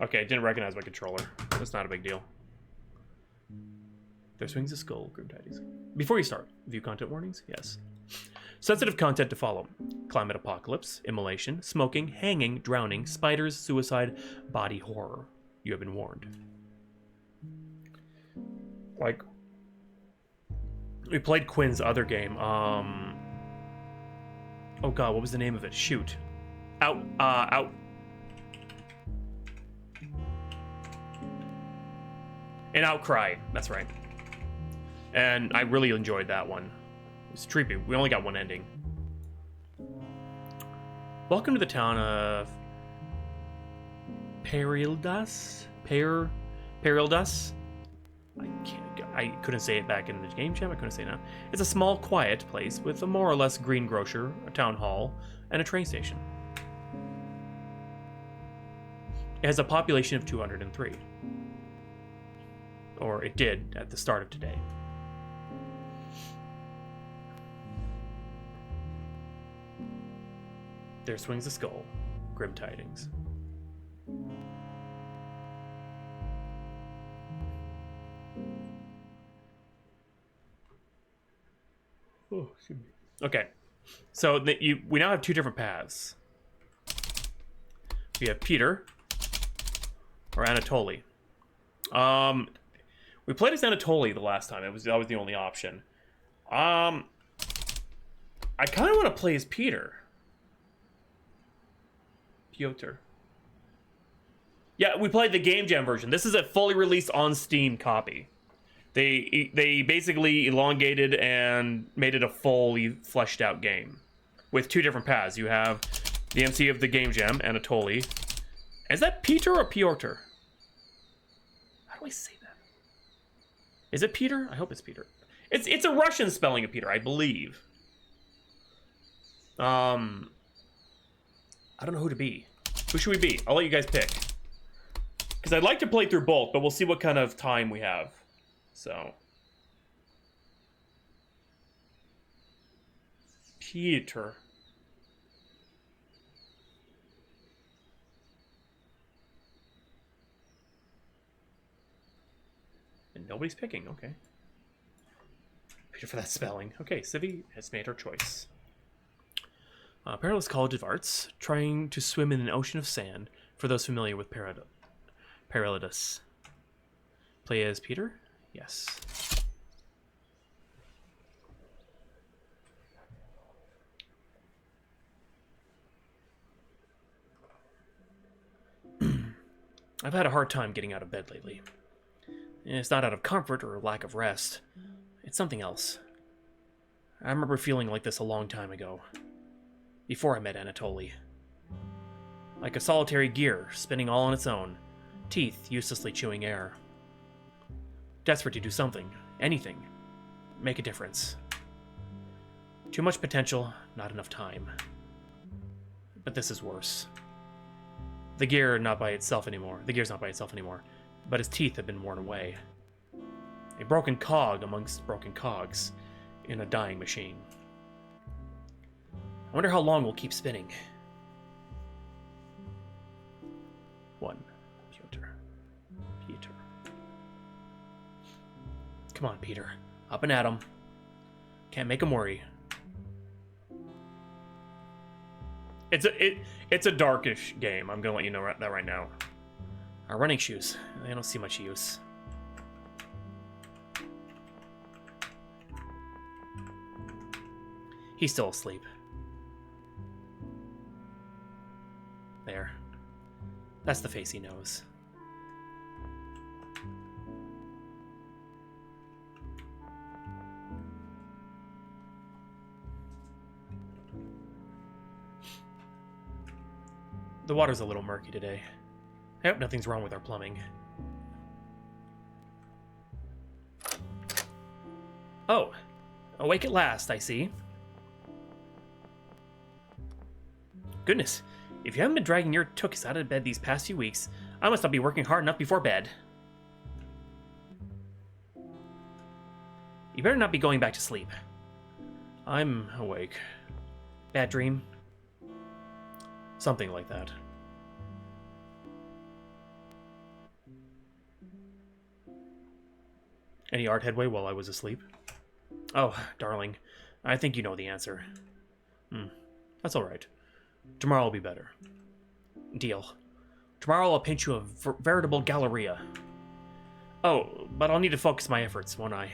Okay, didn't recognize my controller. That's not a big deal. There swings a skull, Grim Tidings. Before you start, view content warnings? Yes. Sensitive content to follow. Climate apocalypse, immolation, smoking, hanging, drowning, spiders, suicide, body horror. You have been warned. Like, we played Quinn's other game. Oh god, what was the name of it? Shoot. Out. An Outcry. That's right. And I really enjoyed that one. It was trippy. We only got one ending. Welcome to the town of Perildas. Perildas. I couldn't say it back in the game jam. I couldn't say it now. It's a small, quiet place with a more or less greengrocer, a town hall, and a train station. It has a population of 203. Or it did at the start of today. There swings a skull. Grim Tidings. Oh, excuse me. Okay, so we now have two different paths. We have Peter or Anatoly. We played as Anatoly the last time. That was the only option. I kind of want to play as Peter. Pyotr. Yeah, we played the Game Jam version. This is a fully released on Steam copy. They basically elongated and made it a fully fleshed out game with two different paths. You have the MC of the Game Jam, Anatoly. Is that Peter or Pyotr? How do I say that? Is it Peter? I hope it's Peter. It's a Russian spelling of Peter, I believe. I don't know who to be. Who should we be? I'll let you guys pick. Because I'd like to play through both, but we'll see what kind of time we have. So. Pyotr. And nobody's picking, okay. Peter for that spelling. Okay, Civi has made her choice. Perilous College of Arts, trying to swim in an ocean of sand, for those familiar with Perilous. Play as Peter? Yes. I've had a hard time getting out of bed lately. And it's not out of comfort or lack of rest. It's something else. I remember feeling like this a long time ago. Before I met Anatoly. Like a solitary gear, spinning all on its own. Teeth uselessly chewing air. Desperate to do something. Anything. Make a difference. Too much potential, not enough time. But this is worse. The gear's not by itself anymore, but his teeth have been worn away. A broken cog amongst broken cogs in a dying machine. I wonder how long we'll keep spinning. 1. Pyotr. Come on, Peter. Up and at 'em. Can't make 'em worry. It's a darkish game. I'm gonna let you know that right now. Our running shoes. They don't see much use. He's still asleep. There. That's the face he knows. The water's a little murky today. I hope nothing's wrong with our plumbing. Oh, awake at last, I see. Goodness, if you haven't been dragging your tooks out of bed these past few weeks, I must not be working hard enough before bed. You better not be going back to sleep. I'm awake. Bad dream? Something like that. Any art headway while I was asleep? Oh, darling, I think you know the answer. That's all right. Tomorrow will be better. Deal. Tomorrow I'll paint you a veritable galleria. Oh, but I'll need to focus my efforts, won't I?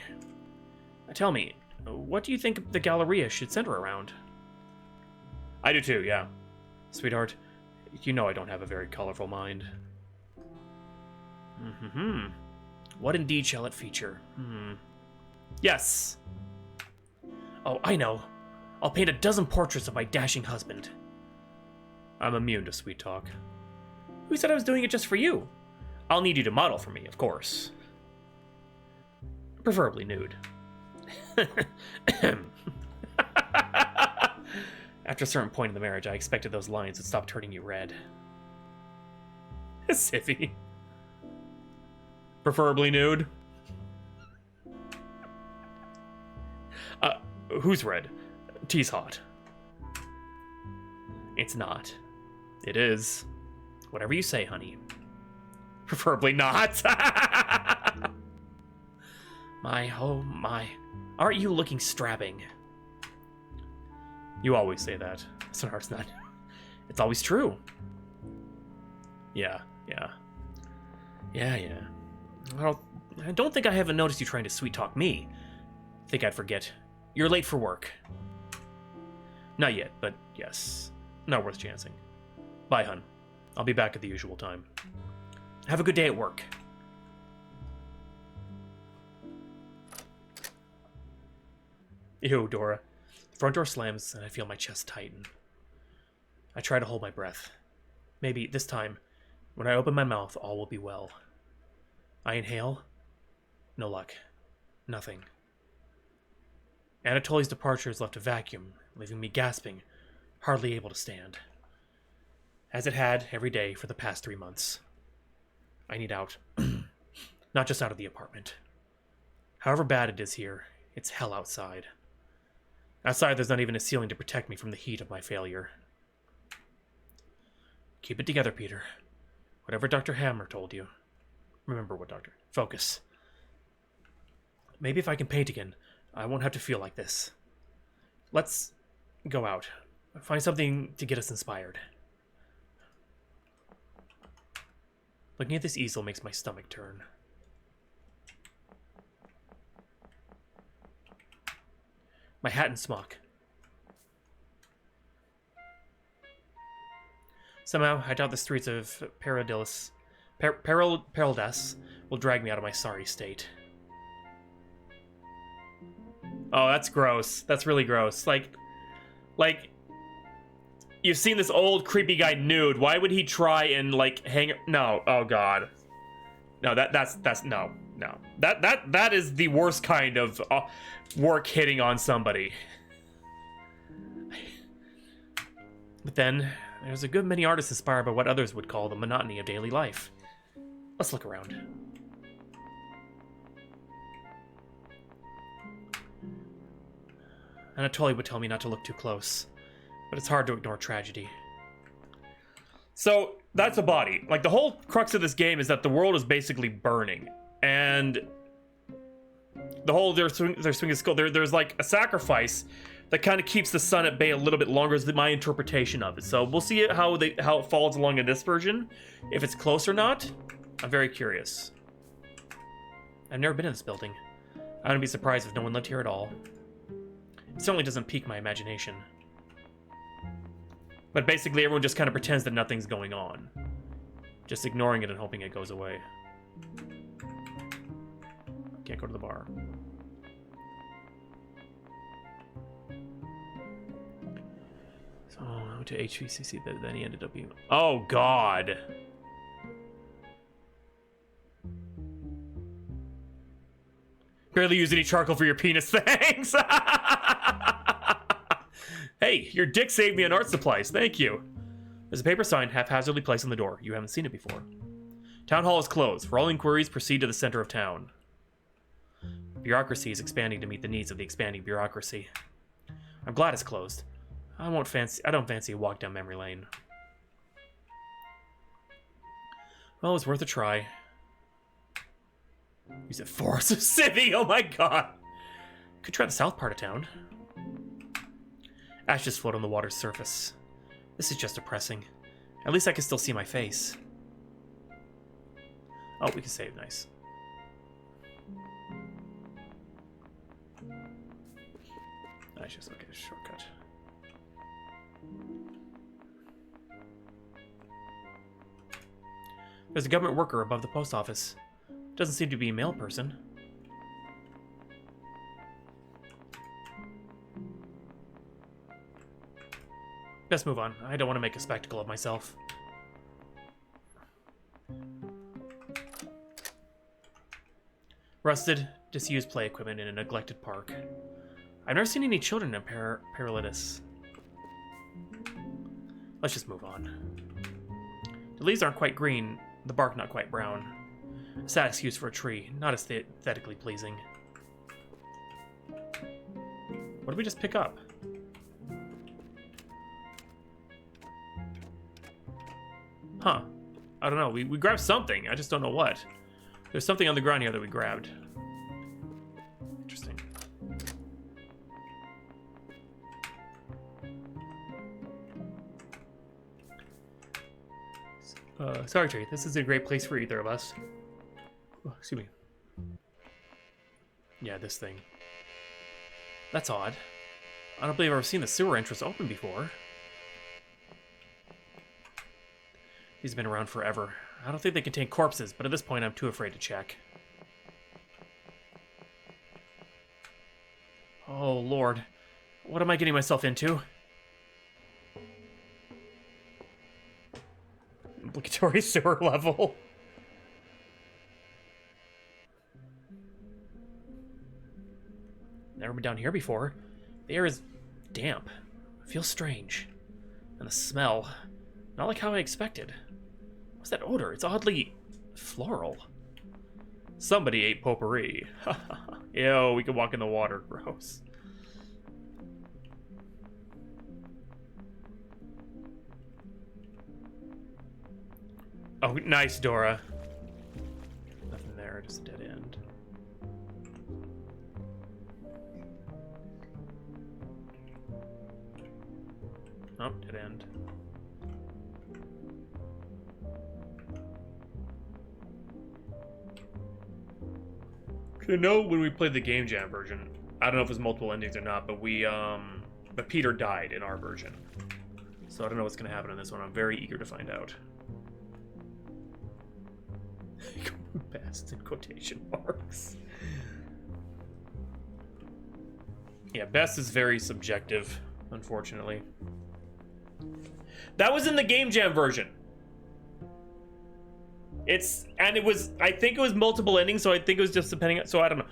Tell me, what do you think the galleria should center around? I do too, yeah. Sweetheart, you know I don't have a very colorful mind. What indeed shall it feature? Yes! Oh, I know. I'll paint a dozen portraits of my dashing husband. I'm immune to sweet talk. Who said I was doing it just for you? I'll need you to model for me, of course. Preferably nude. After a certain point in the marriage, I expected those lines would stop turning you red. Siffy. Preferably nude. Who's red? Tea's hot. It's not. It is. Whatever you say, honey. Preferably not. My, oh my. Aren't you looking strapping? You always say that. Sweetheart's not. It's always true. Yeah. Well, I don't think I haven't noticed you trying to sweet talk me. Think I'd forget. You're late for work. Not yet, but yes. Not worth chancing. Bye, hun. I'll be back at the usual time. Have a good day at work. Ew, Dora. The front door slams, and I feel my chest tighten. I try to hold my breath. Maybe, this time, when I open my mouth, all will be well. I inhale. No luck. Nothing. Anatoly's departure has left a vacuum, leaving me gasping, hardly able to stand. As it had every day for the past 3 months. I need out. Not just out of the apartment. However bad it is here, it's hell outside. Outside, there's not even a ceiling to protect me from the heat of my failure. Keep it together, Peter. Whatever Dr. Hammer told you. Remember what, Doctor? Focus. Maybe if I can paint again, I won't have to feel like this. Let's go out. Find something to get us inspired. Looking at this easel makes my stomach turn. My hat and smock. Somehow, I doubt the streets of Paradilis will drag me out of my sorry state. Oh, that's gross. That's really gross. Like, you've seen this old creepy guy nude. Why would he try and like hang? No. Oh God. No. That's no. That is the worst kind of work hitting on somebody. But then there's a good many artists inspired by what others would call the monotony of daily life. Let's look around. Anatoly would tell me not to look too close, but it's hard to ignore tragedy. So, that's a body. Like, the whole crux of this game is that the world is basically burning, and the whole, they're swinging a skull, there's like a sacrifice that kind of keeps the sun at bay a little bit longer is my interpretation of it. So, we'll see how it follows along in this version. If it's close or not, I'm very curious. I've never been in this building. I wouldn't be surprised if no one lived here at all. It certainly doesn't pique my imagination. But basically everyone just kind of pretends that nothing's going on. Just ignoring it and hoping it goes away. Can't go to the bar. So I went to HVCC, then he ended up being... Oh, God! Barely use any charcoal for your penis, thanks! Hey, your dick saved me on art supplies, thank you. There's a paper sign haphazardly placed on the door. You haven't seen it before. Town hall is closed. For all inquiries, proceed to the center of town. Bureaucracy is expanding to meet the needs of the expanding bureaucracy. I'm glad it's closed. I don't fancy a walk down memory lane. Well, it was worth a try. Use it Forest of Civvy, oh my god! Could try the south part of town. Ashes float on the water's surface. This is just depressing. At least I can still see my face. Oh, we can save, nice. I just okay, shortcut. There's a government worker above the post office. Doesn't seem to be a male person. Best move on. I don't want to make a spectacle of myself. Rusted, disused play equipment in a neglected park. I've never seen any children in Paralytis. Let's just move on. The leaves aren't quite green, the bark not quite brown. A sad excuse for a tree, not aesthetically pleasing. What did we just pick up? Huh. I don't know. We grabbed something. I just don't know what. There's something on the ground here that we grabbed. Interesting. Sorry, Trey. This is a great place for either of us. Oh, excuse me. Yeah, this thing. That's odd. I don't believe I've ever seen the sewer entrance open before. These have been around forever. I don't think they contain corpses, but at this point I'm too afraid to check. Oh, Lord. What am I getting myself into? Obligatory sewer level. Never been down here before. The air is damp. It feels strange. And the smell, not like how I expected. What's that odor? It's oddly floral. Somebody ate potpourri. Ew, we can walk in the water. Gross. Oh, nice, Dora. Nothing there, just a dead end. Oh, dead end. I know when we played the Game Jam version, I don't know if it was multiple endings or not, but but Peter died in our version. So I don't know what's gonna happen in this one. I'm very eager to find out. Best in quotation marks. Yeah, best is very subjective, unfortunately. That was in the Game Jam version. I think it was multiple endings, so I think it was just depending on, so I don't know.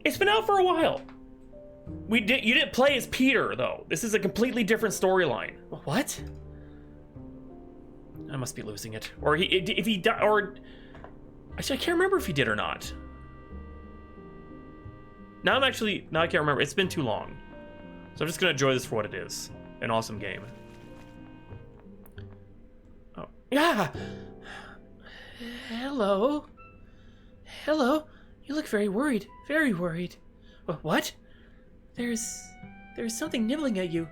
It's been out for a while. You didn't play as Peter, though. This is a completely different storyline. What? I must be losing it. Or if he died, or... Actually, I can't remember if he did or not. Now I can't remember. It's been too long. So I'm just gonna enjoy this for what it is. An awesome game. Oh, yeah! Hello? Hello? You look very worried. Very worried. What? There's something nibbling at you.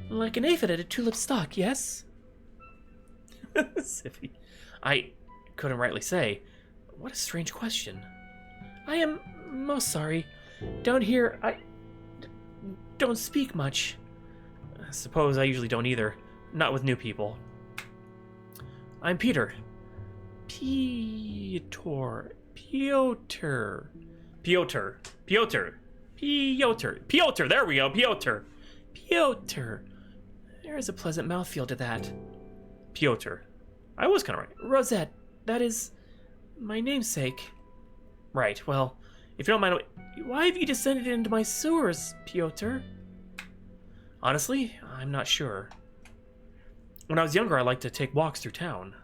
Like an aphid at a tulip stalk, yes? Siffy. I couldn't rightly say. What a strange question. I am most sorry. Down here, I don't speak much. I suppose I usually don't either. Not with new people. I'm Peter. Pyotr. There we go. Pyotr. There is a pleasant mouthfeel to that. Pyotr. I was kind of right. Rosette. That is my namesake. Right. Well, if you don't mind, why have you descended into my sewers, Pyotr? Honestly, I'm not sure. When I was younger, I liked to take walks through town.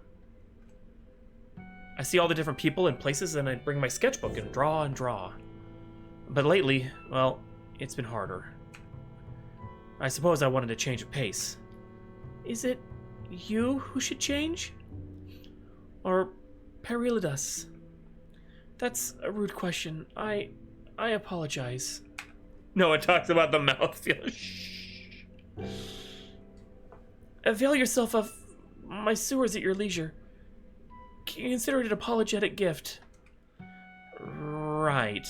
I see all the different people and places, and I'd bring my sketchbook and draw. But lately, well, it's been harder. I suppose I wanted a change of pace. Is it you who should change? Or Periladus? That's a rude question. I apologize. No, it talks about the mouthfeel. Shh. Avail yourself of my sewers at your leisure. Consider it an apologetic gift. Right.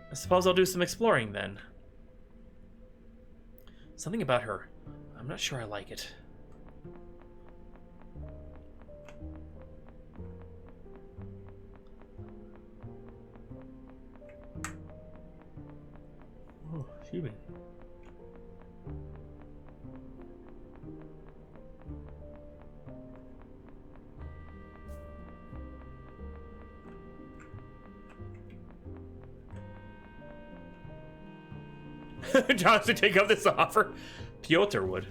I suppose I'll do some exploring then. Something about her. I'm not sure I like it. Oh, human. Josh to take up this offer. Pyotr would.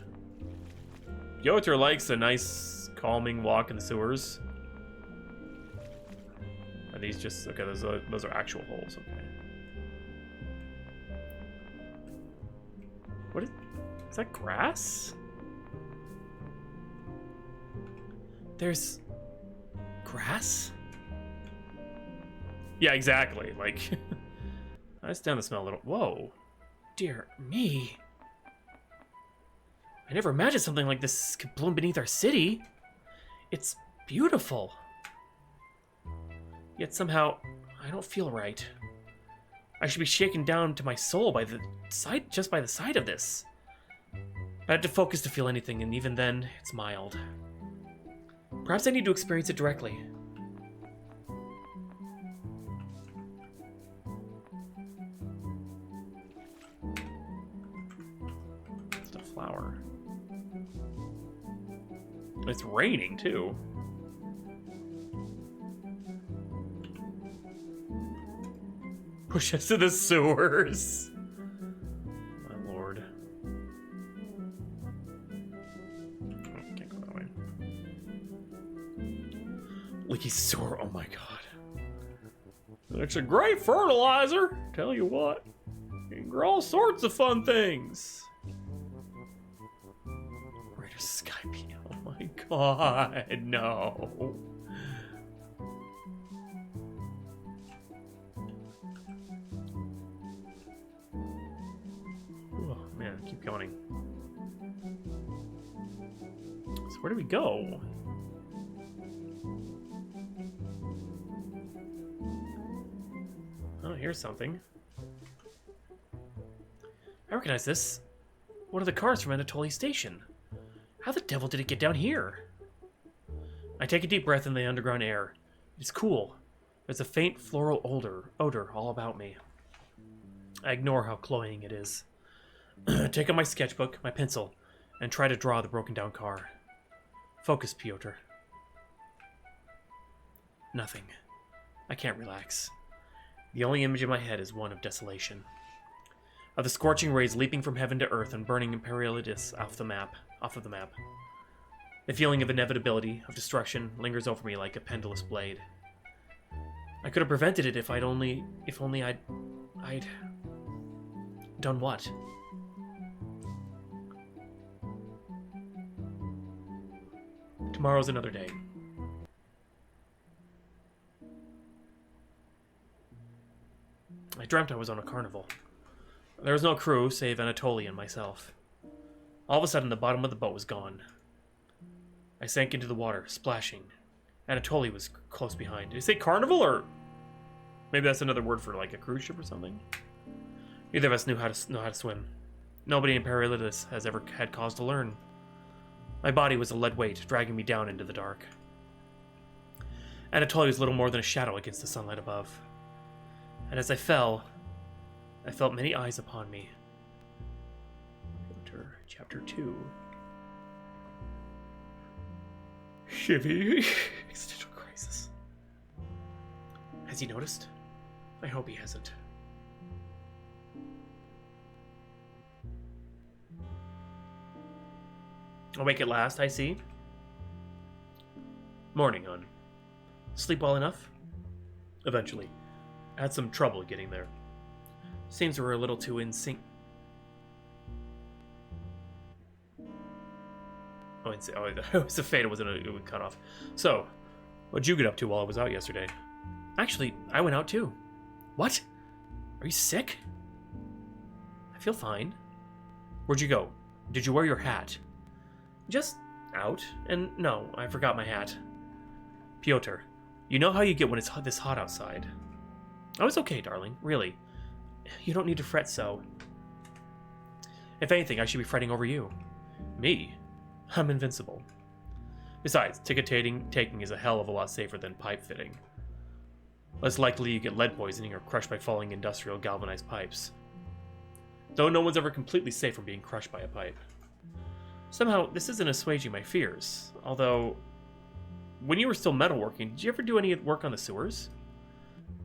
Pyotr likes a nice, calming walk in the sewers. Are these just okay? Those are actual holes. Okay. What is that? Grass? There's grass? Yeah, exactly. Like, I just down to smell a little. Whoa. Dear me. I never imagined something like this could bloom beneath our city. It's beautiful. Yet somehow, I don't feel right. I should be shaken down to my soul by the sight, just by the sight of this. I had to focus to feel anything, and even then, it's mild. Perhaps I need to experience it directly. Flower. It's raining too. Push us to the sewers. My lord. Oh, can't go that way. Leaky sewer. Oh my god. It's a great fertilizer. Tell you what. You can grow all sorts of fun things. Skype. Oh my god, no. Oh man, keep going. So where do we go? Oh, here's something. I recognize this. One of the cars from Anatoly Station. How the devil did it get down here? I take a deep breath in the underground air. It's cool. There's a faint floral odor all about me. I ignore how cloying it is. Take out my sketchbook, my pencil, and try to draw the broken down car. Focus, Pyotr. Nothing. I can't relax. The only image in my head is one of desolation. Of the scorching rays leaping from heaven to earth and burning Imperialitis off of the map. The feeling of inevitability, of destruction, lingers over me like a pendulous blade. I could have prevented it if only I'd done what? Tomorrow's another day. I dreamt I was on a carnival. There was no crew, save Anatoly and myself. All of a sudden, the bottom of the boat was gone. I sank into the water, splashing. Anatoly was close behind. Did he say carnival, or maybe that's another word for like a cruise ship or something? Neither of us knew how to swim. Nobody in Imperialitis has ever had cause to learn. My body was a lead weight, dragging me down into the dark. Anatoly was little more than a shadow against the sunlight above. And as I fell, I felt many eyes upon me. Chapter 2. Shivy. Existential crisis. Has he noticed? I hope he hasn't. Awake at last, I see. Morning, hon. Sleep well enough? Eventually. I had some trouble getting there. Seems we're a little too in sync. Oh, it was a fade. It would cut off. So, what'd you get up to while I was out yesterday? Actually, I went out too. What? Are you sick? I feel fine. Where'd you go? Did you wear your hat? Just out. And no, I forgot my hat. Pyotr, you know how you get when it's this hot outside. I was okay, darling. Really. You don't need to fret so. If anything, I should be fretting over you. Me? I'm invincible. Besides, ticket taking is a hell of a lot safer than pipe fitting. Less likely you get lead poisoning or crushed by falling industrial galvanized pipes. Though no one's ever completely safe from being crushed by a pipe. Somehow, this isn't assuaging my fears. Although, when you were still metalworking, did you ever do any work on the sewers?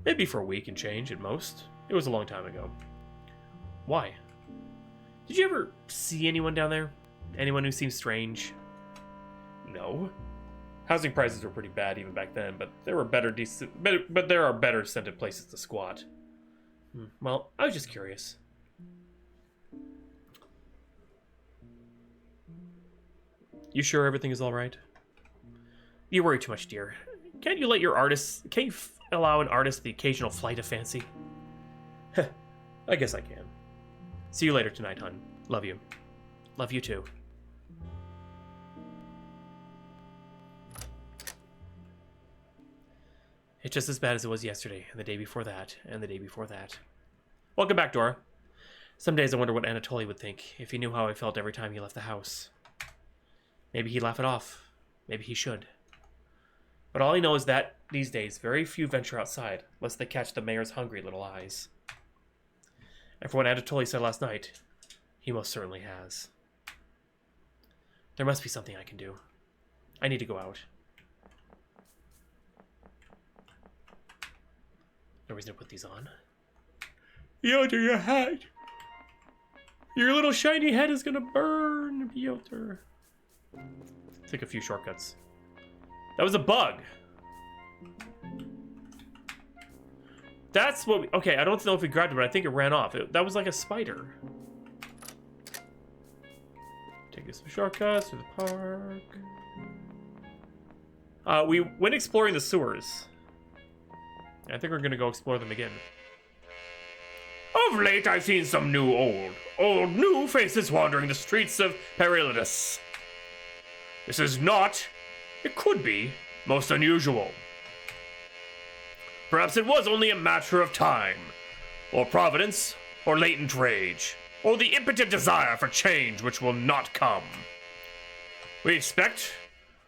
Maybe for a week and change at most. It was a long time ago. Why? Did you ever see anyone down there? Anyone who seemed strange? No. Housing prices were pretty bad even back then, but there are better scented places to squat. Well, I was just curious. You sure everything is all right? You worry too much, dear. Can't you allow an artist the occasional flight of fancy? I guess I can. See you later tonight, hun. Love you. Love you too. It's just as bad as it was yesterday, and the day before that, and the day before that. Welcome back, Dora. Some days I wonder what Anatoly would think if he knew how I felt every time he left the house. Maybe he'd laugh it off. Maybe he should. But all I know is that, these days, very few venture outside, lest they catch the mayor's hungry little eyes. And for what Anatoly said last night, he most certainly has. There must be something I can do. I need to go out. No reason to put these on. Pyotr, your hat! Your little shiny head is gonna burn, Pyotr. Take a few shortcuts. That was a bug! That's what we... Okay, I don't know if we grabbed it, but I think it ran off. That was like a spider. Take some shortcuts to the park. We went exploring the sewers. I think we're gonna go explore them again. Of late, I've seen some new faces wandering the streets of Pyotr. This is not, it could be, most unusual. Perhaps it was only a matter of time, or providence, or latent rage, or the impotent desire for change which will not come. We expect,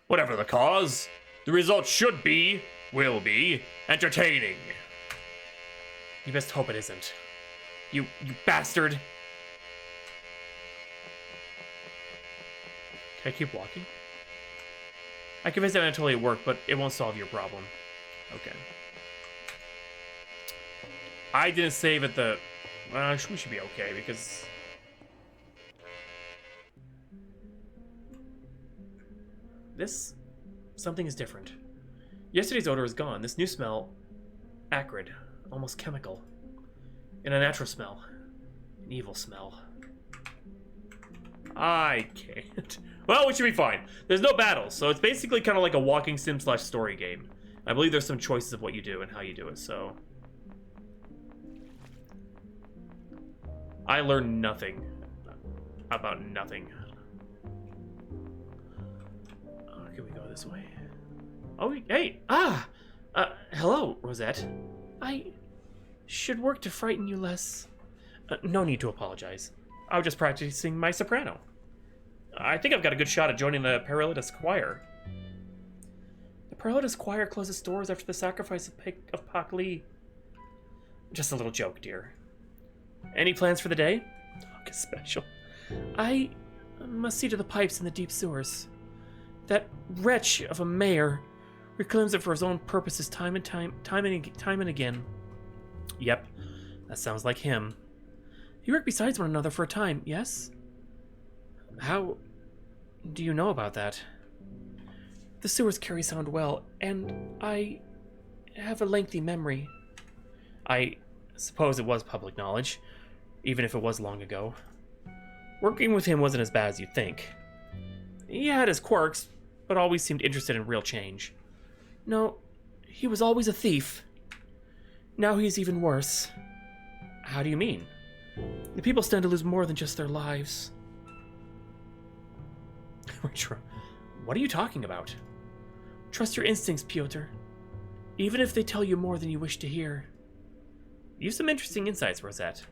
whatever the cause, the result should be, will be, entertaining. You best hope it isn't. You bastard. Can I keep walking? I can visit Anatoly at work, but it won't solve your problem. Okay. I didn't save at the... we should be okay, because... Something is different. Yesterday's odor is gone. This new smell... acrid. Almost chemical. And a natural smell. An evil smell. I can't. Well, we should be fine. There's no battles, so it's basically kind of like a walking sim / story game. I believe there's some choices of what you do and how you do it, so... I learned nothing. About nothing. Can we go this way? Oh, hey! Hello, Rosette. I should work to frighten you less. No need to apologize. I was just practicing my soprano. I think I've got a good shot at joining the Pyotr choir. The Pyotr choir closes doors after the sacrifice of Pak Lee. Just a little joke, dear. Any plans for the day? Okay, special. I must see to the pipes in the deep sewers. That wretch of a mayor reclaims it for his own purposes time and again. Yep, that sounds like him. You work besides one another for a time, yes? How do you know about that? The sewers carry sound well, and I have a lengthy memory. I suppose it was public knowledge, even if it was long ago. Working with him wasn't as bad as you'd think. He had his quirks, but always seemed interested in real change. No, he was always a thief. Now he's even worse. How do you mean? The people stand to lose more than just their lives. What are you talking about? Trust your instincts, Pyotr. Even if they tell you more than you wish to hear. You have some interesting insights, Rosette.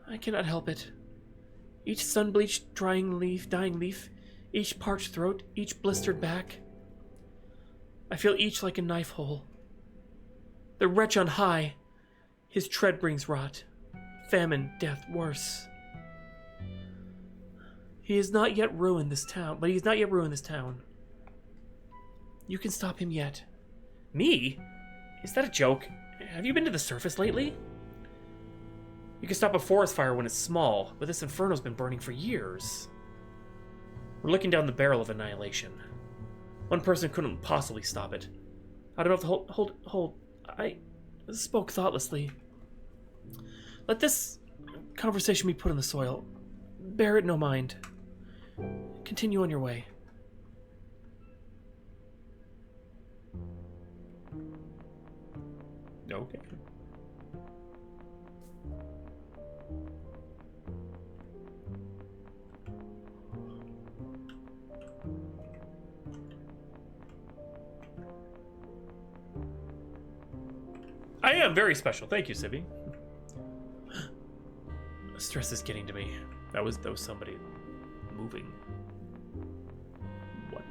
I cannot help it. Each sun-bleached, dying leaf, each parched throat, each blistered back. I feel each like a knife hole. The wretch on high, his tread brings rot, famine, death, worse. He has not yet ruined this town, You can stop him yet. Me? Is that a joke? Have you been to the surface lately? You can stop a forest fire when it's small, but this inferno's been burning for years. We're looking down the barrel of annihilation. One person couldn't possibly stop it. I don't know if hold. I spoke thoughtlessly. Let this conversation be put in the soil. Bear it no mind. Continue on your way. Okay. I am very special. Thank you, Sibby. Stress is getting to me. That was somebody moving. What?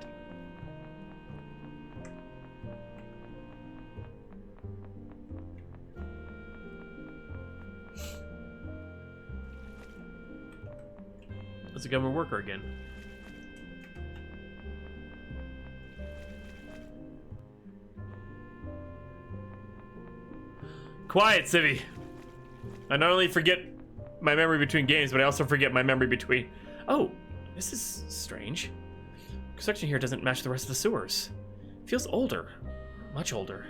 That's a government worker again. Quiet, Sibby. I not only forget my memory between games, but I also forget my memory between... Oh, this is strange. Construction here doesn't match the rest of the sewers. It feels older. Much older.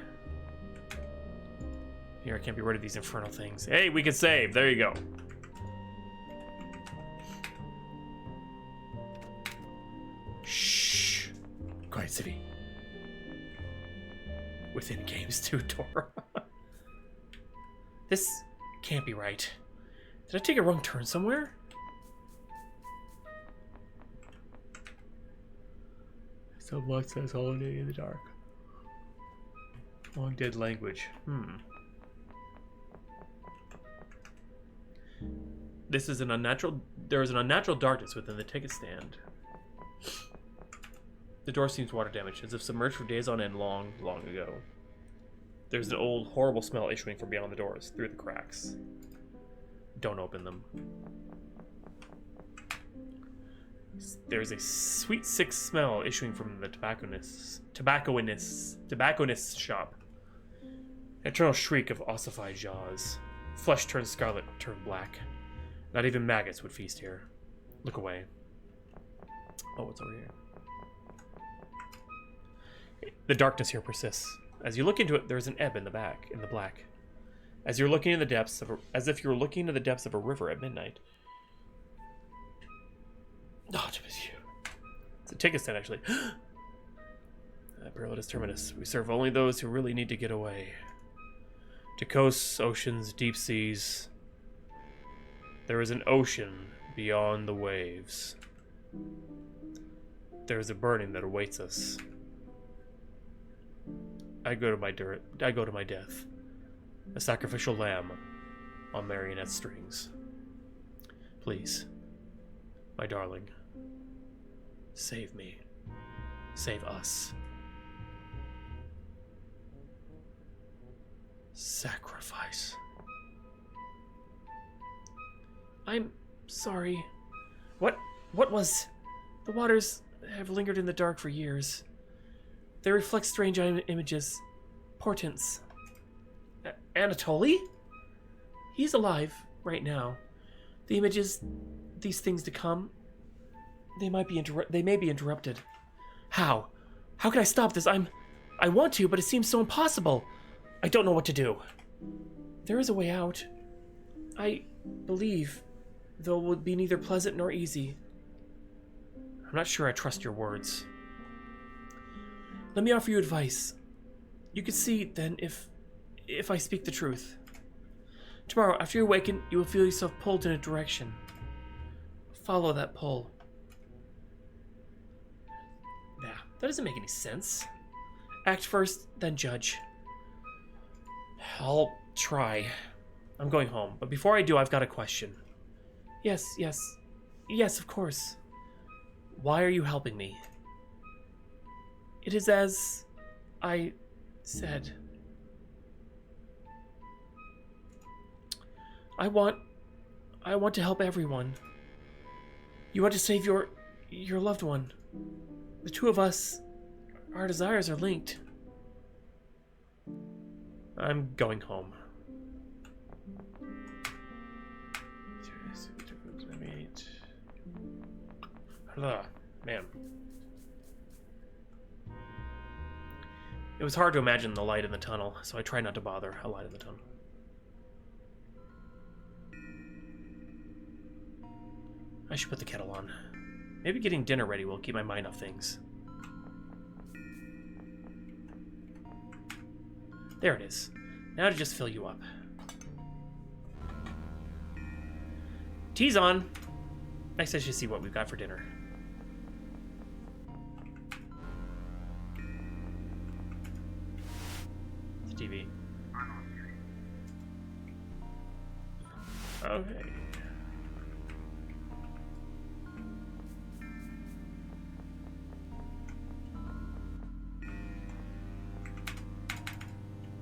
Here, I can't be rid of these infernal things. Hey, we can save. There you go. Shh. Quiet, Sibby. Within games too, Dora. This can't be right. Did I take a wrong turn somewhere? Someone says holiday in the dark. Long dead language. This is an unnatural... There is an unnatural darkness within the ticket stand. The door seems water damaged, as if submerged for days on end long, long ago. There's an old, horrible smell issuing from beyond the doors, through the cracks. Don't open them. There's a sweet, sick smell issuing from the tobacconist's shop. An eternal shriek of ossified jaws. Flesh turned scarlet, turned black. Not even maggots would feast here. Look away. Oh, what's over here? The darkness here persists. As you look into it, there's an ebb in the black. As you're looking in the depths of as if you were looking into the depths of a river at midnight. Oh, it's a ticket stand, actually. Perilous terminus. We serve only those who really need to get away. To coasts, oceans, deep seas. There is an ocean beyond the waves. There is a burning that awaits us. I go to my death. A sacrificial lamb on marionette strings. Please, my darling, save me. Save us. Sacrifice. I'm sorry. What was... The waters have lingered in the dark for years. They reflect strange images. Portents. Anatoly? He's alive right now. The images, these things to come, they may be interrupted. How? How can I stop this? I want to, but it seems so impossible. I don't know what to do. There is a way out. I believe, though it would be neither pleasant nor easy. I'm not sure I trust your words. Let me offer you advice. You could see, then, if if I speak the truth. Tomorrow, after you awaken, you will feel yourself pulled in a direction. Follow that pull. Nah, that doesn't make any sense. Act first, then judge. I'll try. I'm going home, but before I do, I've got a question. Yes, of course. Why are you helping me? It is as I said. I want to help everyone. You want to save your loved one. The two of us, our desires are linked. I'm going home. Man. It was hard to imagine the light in the tunnel, so I tried not to bother a light in the tunnel. I should put the kettle on. Maybe getting dinner ready will keep my mind off things. There it is. Now to just fill you up. Tea's on. Next I should see what we've got for dinner. The TV. Okay.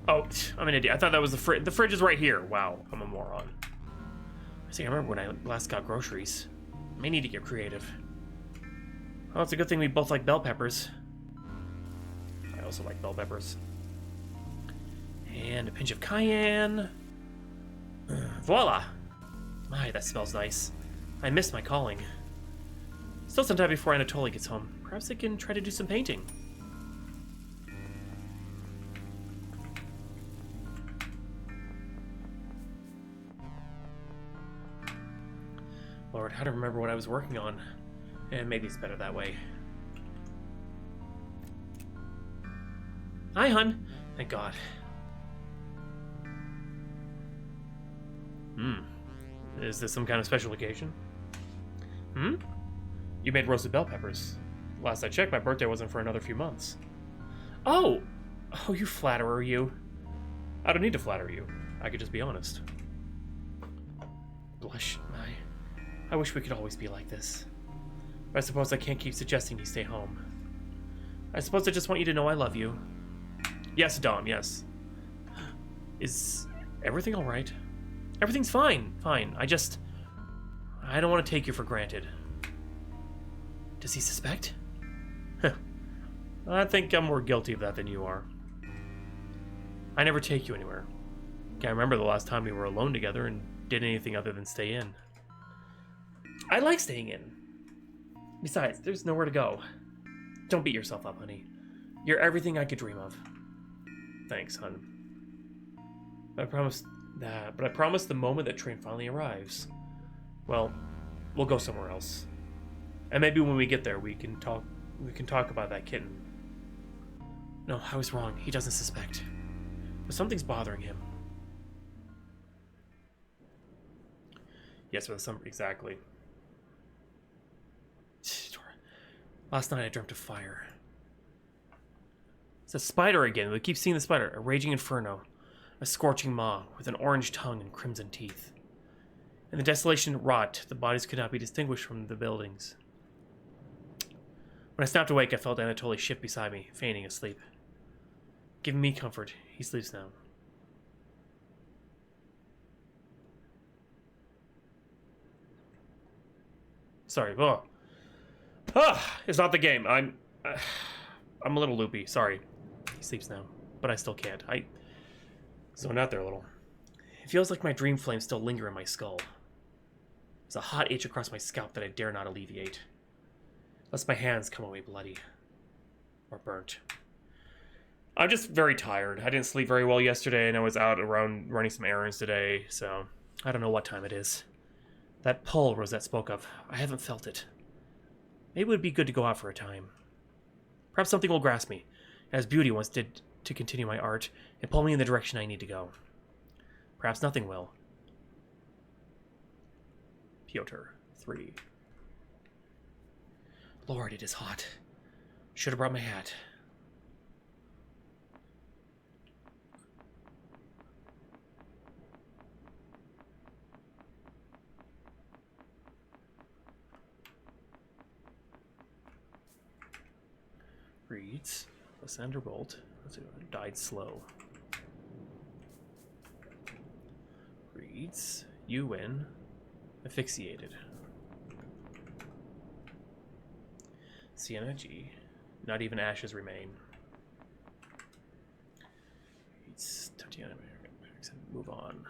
Oh, I'm an idiot. I thought that was the fridge. The fridge is right here. Wow, I'm a moron. I remember when I last got groceries. I may need to get creative. Oh, it's a good thing we both like bell peppers. I also like bell peppers. And a pinch of cayenne. Voila! My, that smells nice. I miss my calling. Still some time before Anatoly gets home. Perhaps I can try to do some painting. Lord, how to remember what I was working on. And maybe it's better that way. Hi, hun. Thank God. Is this some kind of special occasion? You made roasted bell peppers. Last I checked, my birthday wasn't for another few months. Oh! Oh, you flatterer, you. I don't need to flatter you. I could just be honest. Blush, I wish we could always be like this. But I suppose I can't keep suggesting you stay home. I suppose I just want you to know I love you. Yes, Dom, yes. Is everything alright? Everything's fine, fine. I don't want to take you for granted. Does he suspect? I think I'm more guilty of that than you are. I never take you anywhere. Can't remember the last time we were alone together and did anything other than stay in. I like staying in. Besides, there's nowhere to go. Don't beat yourself up, honey. You're everything I could dream of. Thanks, hun. I promised that, but I promise the moment that train finally arrives, well, we'll go somewhere else. And maybe when we get there, we can talk about that kitten. No, I was wrong. He doesn't suspect. But something's bothering him. Yes, exactly. Last night I dreamt of fire. It's a spider again. We keep seeing the spider. A raging inferno. A scorching maw with an orange tongue and crimson teeth. In the desolation wrought, the bodies could not be distinguished from the buildings. When I snapped awake, I felt Anatoly shift beside me, feigning asleep. Giving me comfort. He sleeps now. Sorry. Oh. It's not the game. I'm a little loopy. Sorry. He sleeps now, but I still can't. I zoned out there a little. It feels like my dream flames still linger in my skull. There's a hot itch across my scalp that I dare not alleviate, lest my hands come away bloody or burnt. I'm just very tired. I didn't sleep very well yesterday, and I was out around running some errands today, so I don't know what time it is. That pull Rosette spoke of, I haven't felt it. Maybe it would be good to go out for a time. Perhaps something will grasp me, as beauty once did to continue my art and pull me in the direction I need to go. Perhaps nothing will. Pyotr, 3. Lord, it is hot. Should have brought my hat. Reads Lysander Bolt. Let's see, died slow. Reads you win. Asphyxiated. Sienna G. Not even ashes remain. Reads Tatiana. Move on.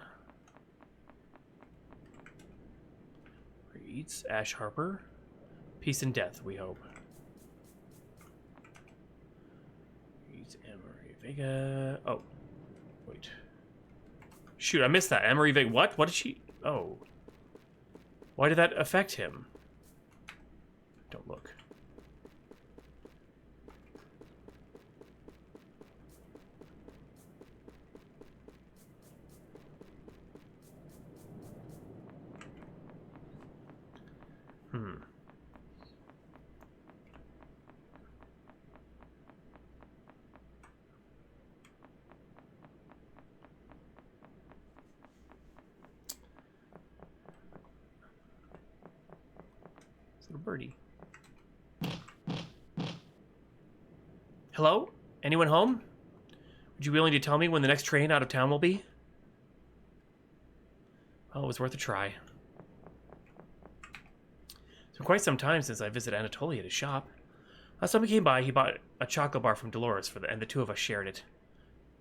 Reads Ash Harper. Peace and death, we hope. Anne-Marie Vega. Oh, wait. Shoot, I missed that. Anne-Marie Vega. What? What did she? Oh. Why did that affect him? Don't look. Birdie. Hello? Anyone home? Would you be willing to tell me when the next train out of town will be? Oh, it was worth a try. It's been quite some time since I visited Anatoly at his shop. Last time he came by, he bought a chocolate bar from Dolores and the two of us shared it.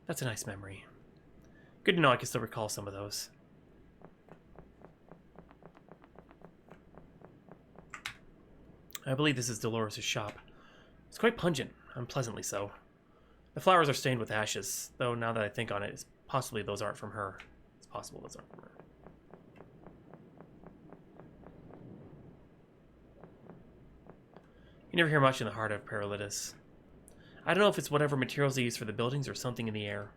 That's a nice memory. Good to know I can still recall some of those. I believe this is Dolores' shop. It's quite pungent, unpleasantly so. The flowers are stained with ashes, though now that I think on it, it's possibly those aren't from her. It's possible those aren't from her. You never hear much in the heart of Paralitis. I don't know if it's whatever materials they use for the buildings or something in the air.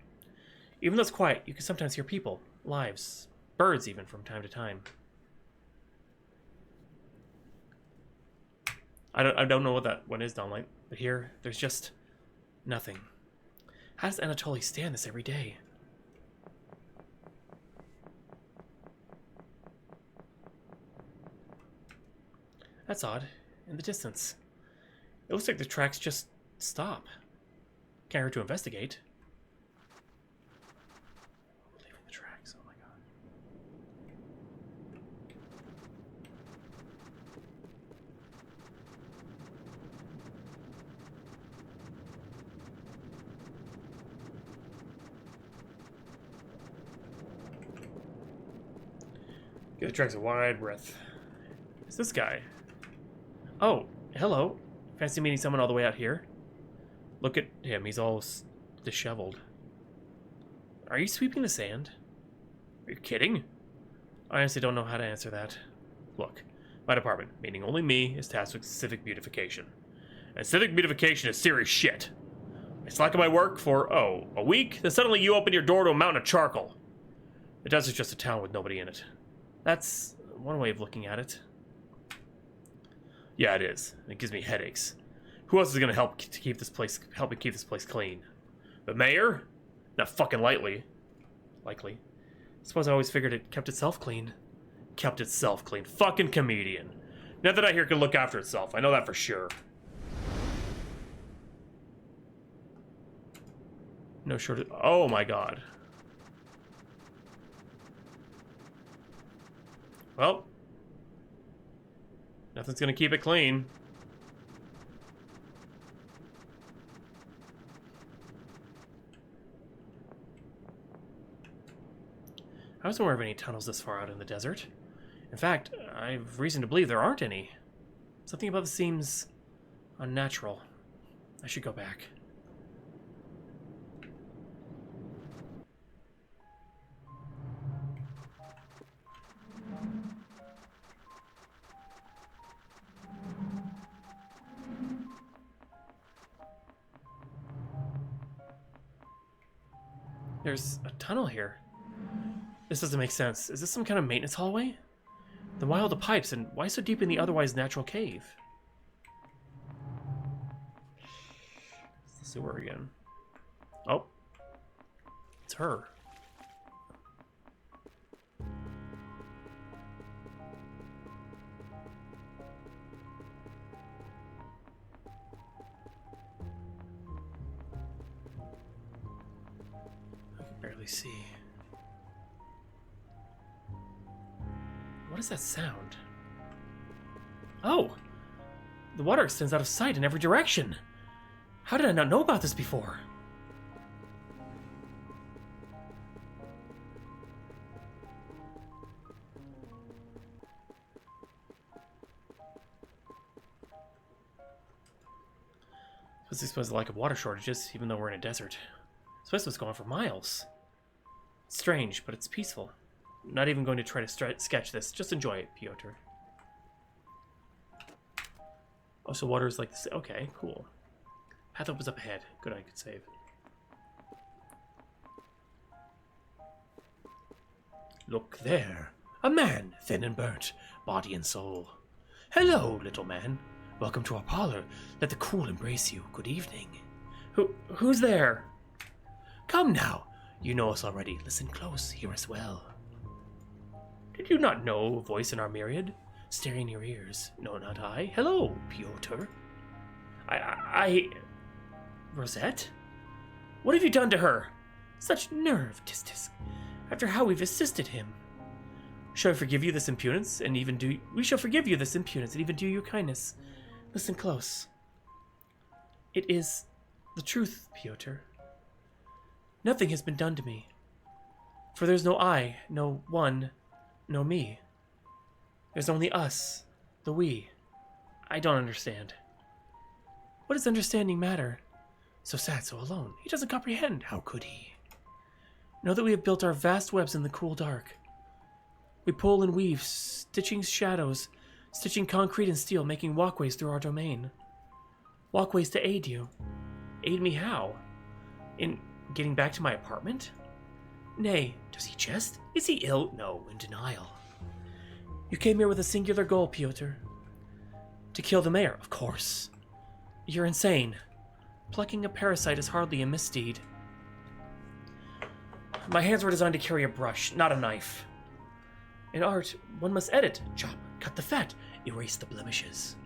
Even though it's quiet, you can sometimes hear people, lives, birds even from time to time. I don't know what that one is, Donlight, but here, there's just nothing. How does Anatoly stand this every day? That's odd. In the distance. It looks like the tracks just stop. Can't hurt to investigate. We're leaving the tracks, oh my god. Give the tracks a wide breath. It's this guy. Oh, hello. Fancy meeting someone all the way out here? Look at him, he's all disheveled. Are you sweeping the sand? Are you kidding? I honestly don't know how to answer that. Look, my department, meaning only me, is tasked with civic beautification. And civic beautification is serious shit. I slack at my work for, oh, a week, then suddenly you open your door to a mountain of charcoal. The desert's just a town with nobody in it. That's one way of looking at it. Yeah, it is. It gives me headaches. Who else is gonna help me keep this place clean? The mayor? Not fucking likely. I suppose I always figured it kept itself clean. Kept itself clean. Fucking comedian. Nothing out here can look after itself. I know that for sure. No shortage. Oh my god. Well. Nothing's gonna keep it clean. I wasn't aware of any tunnels this far out in the desert. In fact, I have reason to believe there aren't any. Something about this seems unnatural. I should go back. There's a tunnel here. This doesn't make sense. Is this some kind of maintenance hallway? Then why all the pipes, and why so deep in the otherwise natural cave? It's the sewer again. Oh. It's her. I can barely see. What is that sound? Oh! The water extends out of sight in every direction. How did I not know about this before? This explains the lack of water shortages, even though we're in a desert. This place was going on for miles. It's strange, but it's peaceful. I'm not even going to try to sketch this. Just enjoy it, Pyotr. Oh, so water is like this. Okay, cool. Path opens up ahead. Good, I could save. Look there. A man, thin and burnt, body and soul. Hello, little man. Welcome to our parlor. Let the cool embrace you. Good evening. Who's there? Come now. You know us already. Listen close. Hear us well. Did you not know a voice in our myriad? Stare in your ears. No, not I. Hello, Pyotr. Rosette? What have you done to her? Such nerve, tisk. After how we've assisted him. Shall we forgive you this impudence and even do... We shall forgive you this impudence and even do you kindness. Listen close. It is the truth, Pyotr. Nothing has been done to me. For there's no I, no one, no me. There's only us, the we. I don't understand. What does understanding matter? So sad, so alone. He doesn't comprehend. How could he? Know that we have built our vast webs in the cool dark. We pull and weave, stitching shadows, stitching concrete and steel, making walkways through our domain. Walkways to aid you. Aid me how? In getting back to my apartment? Nay, does he jest? Is he ill? No, in denial. You came here with a singular goal, Pyotr. To kill the mayor, of course. You're insane. Plucking a parasite is hardly a misdeed. My hands were designed to carry a brush, not a knife. In art, one must edit, chop, cut the fat, erase the blemishes.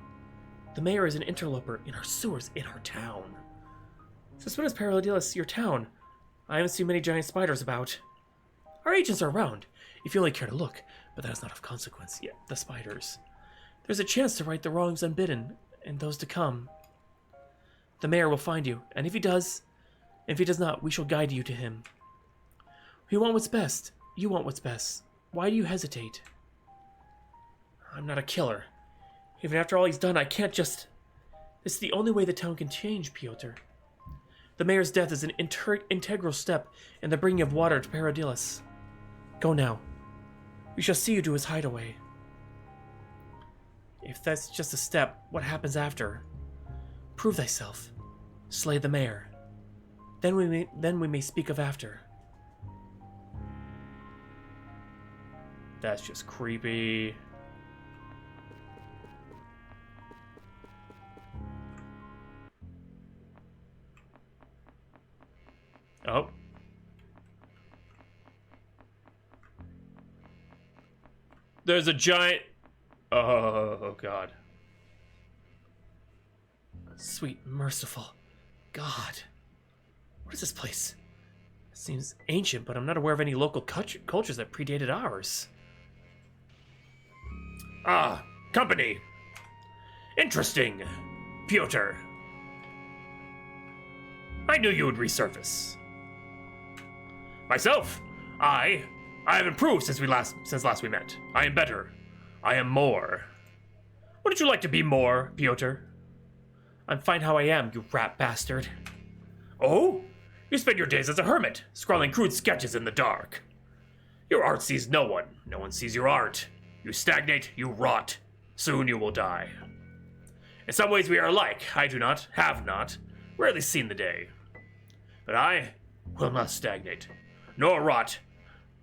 The mayor is an interloper in our sewers, in our town. Since when is Paradiddles your town? I haven't seen many giant spiders about. Our agents are around, if you only care to look, but that is not of consequence yet. The spiders. There's a chance to right the wrongs unbidden, and those to come. The mayor will find you, and if he does not, we shall guide you to him. We want what's best. You want what's best. Why do you hesitate? I'm not a killer. Even after all he's done, I can't just... This is the only way the town can change, Pyotr. The mayor's death is an integral step in the bringing of water to Paradiddles. Go now. We shall see you to his hideaway. If that's just a step, what happens after? Prove thyself. Slay the mayor. Then we may speak of after. That's just creepy. Oh. There's a giant... Oh, God. Sweet, merciful God. What is this place? It seems ancient, but I'm not aware of any local cultures that predated ours. Ah, company. Interesting. Pyotr. I knew you would resurface. Myself, I have improved since last we met. I am better. I am more. Wouldn't you like to be more, Pyotr? I'm fine how I am, you rat bastard. Oh? You spend your days as a hermit, scrawling crude sketches in the dark. Your art sees no one. No one sees your art. You stagnate, you rot. Soon you will die. In some ways we are alike. I do not, have not, rarely seen the day. But I will not stagnate. nor rot,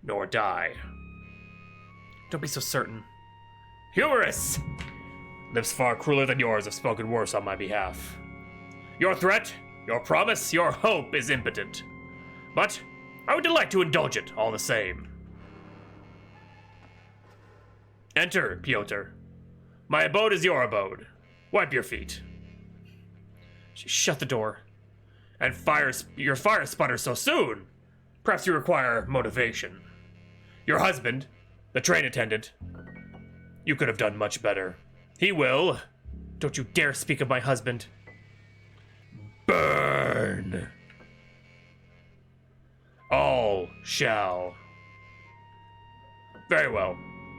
nor die. Don't be so certain. Humorous! Lips far crueler than yours have spoken worse on my behalf. Your threat, your promise, your hope is impotent. But I would delight to indulge it all the same. Enter, Pyotr. My abode is your abode. Wipe your feet. Shut the door. And your fire sputters so soon. Perhaps you require motivation. Your husband, the train attendant, you could have done much better. He will. Don't you dare speak of my husband. Burn. All shall. Very well.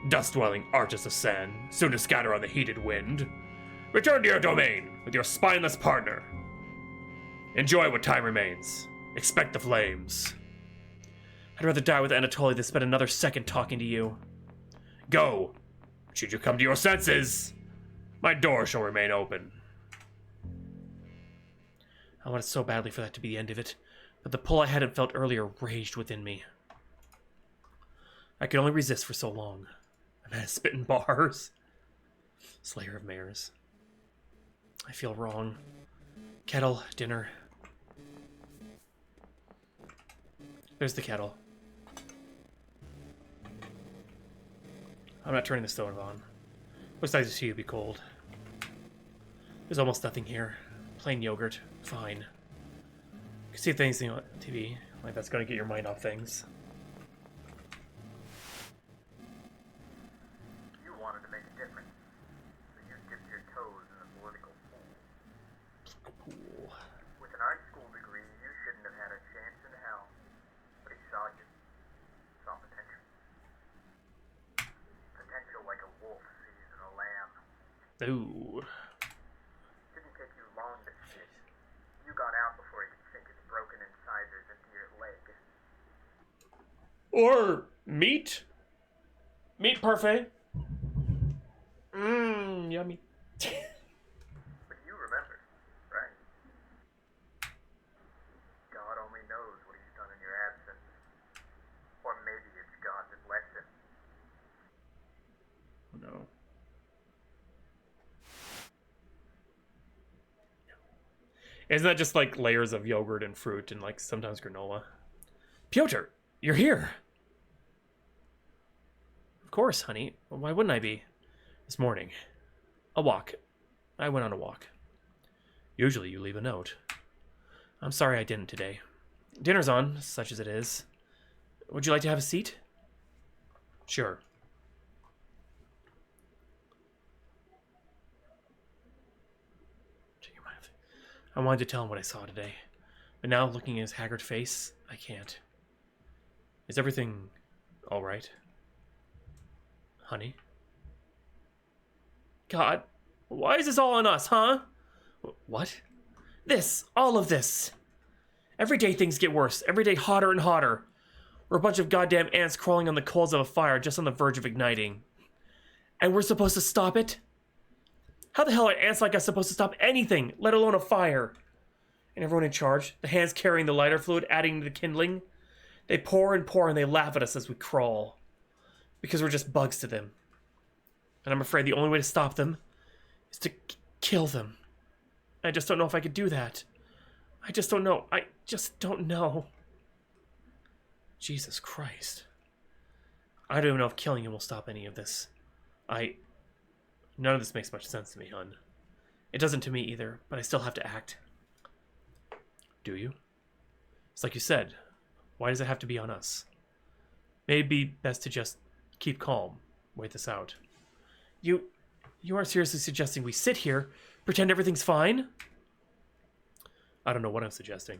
Dust-dwelling arches of sand, soon to scatter on the heated wind. Return to your domain with your spineless partner. Enjoy what time remains. Expect the flames. I'd rather die with Anatoly than spend another second talking to you. Go. Should you come to your senses, my door shall remain open. I wanted so badly for that to be the end of it, but the pull I hadn't felt earlier raged within me. I could only resist for so long. I'm at spitting bars. Slayer of mares. I feel wrong. Kettle, dinner. There's the kettle. I'm not turning the stove on. Looks like the tea would be cold. There's almost nothing here. Plain yogurt. Fine. You can see things on TV. Like that's gonna get your mind off things. You wanted to make a difference, so you dipped your toes in the political pool. Cool. With an art school degree, you shouldn't have had a chance in hell. But he saw you. Saw potential. Potential like a wolf sees in a lamb. Ooh. Didn't take you long to see it. You got out before he could sink his broken incisors into your leg. Or meat. Meat parfait. Mmm, yummy. But you remember, right? God only knows what he's done in your absence. Or maybe it's God that lets him. No. Isn't that just like layers of yogurt and fruit and like sometimes granola? Pyotr, you're here. Of course, honey. Why wouldn't I be? This morning. A walk. I went on a walk. Usually you leave a note. I'm sorry I didn't today. Dinner's on, such as it is. Would you like to have a seat? Sure. I wanted to tell him what I saw today, but now looking at his haggard face, I can't. Is everything all right? Honey? God, why is this all on us, huh? What? This, all of this. Every day things get worse, every day hotter and hotter. We're a bunch of goddamn ants crawling on the coals of a fire just on the verge of igniting. And we're supposed to stop it? How the hell are ants like us supposed to stop anything, let alone a fire? And everyone in charge, the hands carrying the lighter fluid, adding to the kindling, they pour and pour and they laugh at us as we crawl. Because we're just bugs to them. And I'm afraid the only way to stop them is to kill them. I just don't know if I could do that. I just don't know. I just don't know. Jesus Christ. I don't even know if killing him will stop any of this. None of this makes much sense to me, hun. It doesn't to me either, but I still have to act. Do you? It's like you said. Why does it have to be on us? Maybe best to just keep calm. Wait this out. You aren't seriously suggesting we sit here, pretend everything's fine? I don't know what I'm suggesting.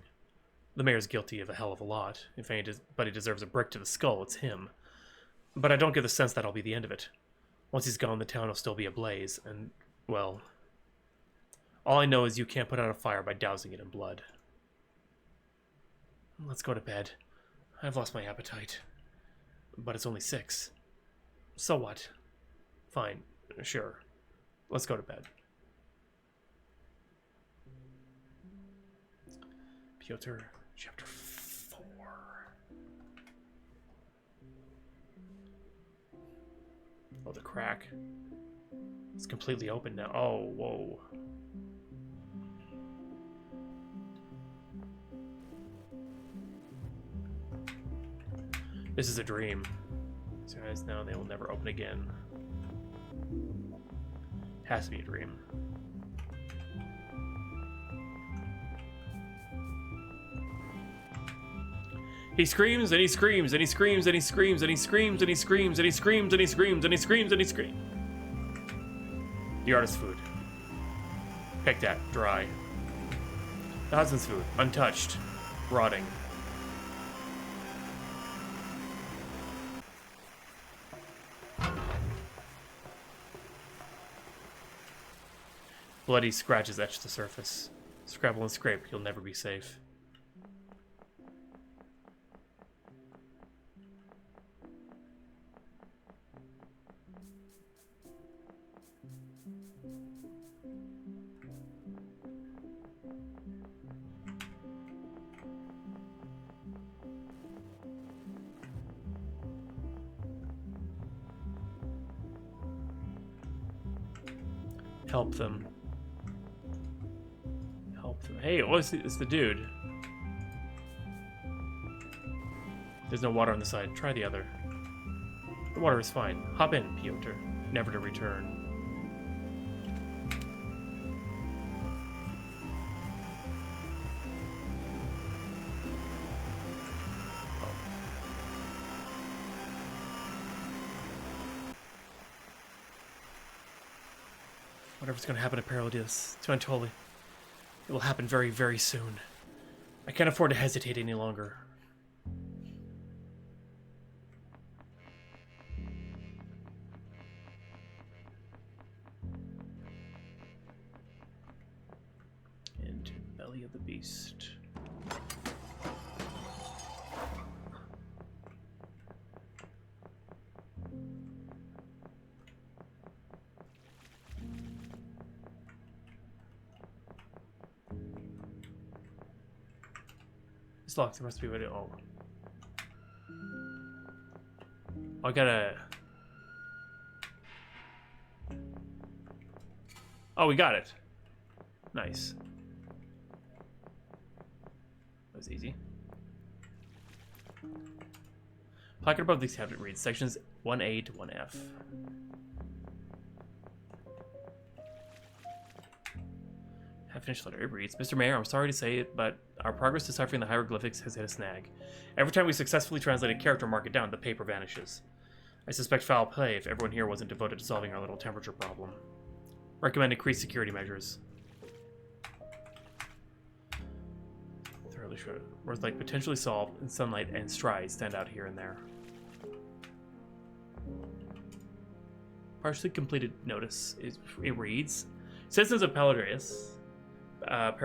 The mayor's guilty of a hell of a lot. If anybody deserves a brick to the skull, it's him. But I don't get the sense that'll be the end of it. Once he's gone, the town will still be ablaze, and, well... all I know is you can't put out a fire by dousing it in blood. Let's go to bed. I've lost my appetite. But it's only 6. So what? Fine. Sure. Let's go to bed. Pyotr, chapter 4. Oh, the crack. It's completely open now. Oh, whoa. This is a dream. These eyes now, they will never open again. Has to be a dream. He screams and he screams and he screams and he screams and he screams and he screams and he screams and he screams and he screams and he screams. The artist's food. Picked at, dry. The husband's food, untouched, rotting. Bloody scratches etch the surface. Scrabble and scrape, you'll never be safe. Help them. Help them. Hey, oh, it's the dude. There's no water on the side. Try the other. The water is fine. Hop in, Pyotr. Never to return. Whatever's going to happen to Parodius, to Antoli, it will happen very, very soon. I can't afford to hesitate any longer. Into the belly of the beast. It's locked. There must be a way to. Oh. I gotta. Oh, we got it. Nice. That was easy. Placard above this cabinet reads sections 1A to 1F. Finished letter. It reads, Mr. Mayor, I'm sorry to say it, but our progress deciphering the hieroglyphics has hit a snag. Every time we successfully translate a character and mark it down, the paper vanishes. I suspect foul play if everyone here wasn't devoted to solving our little temperature problem. Recommend increased security measures. Thoroughly sure. Words like potentially solved in sunlight and strides stand out here and there. Partially completed notice. It reads, citizens of Paralytus are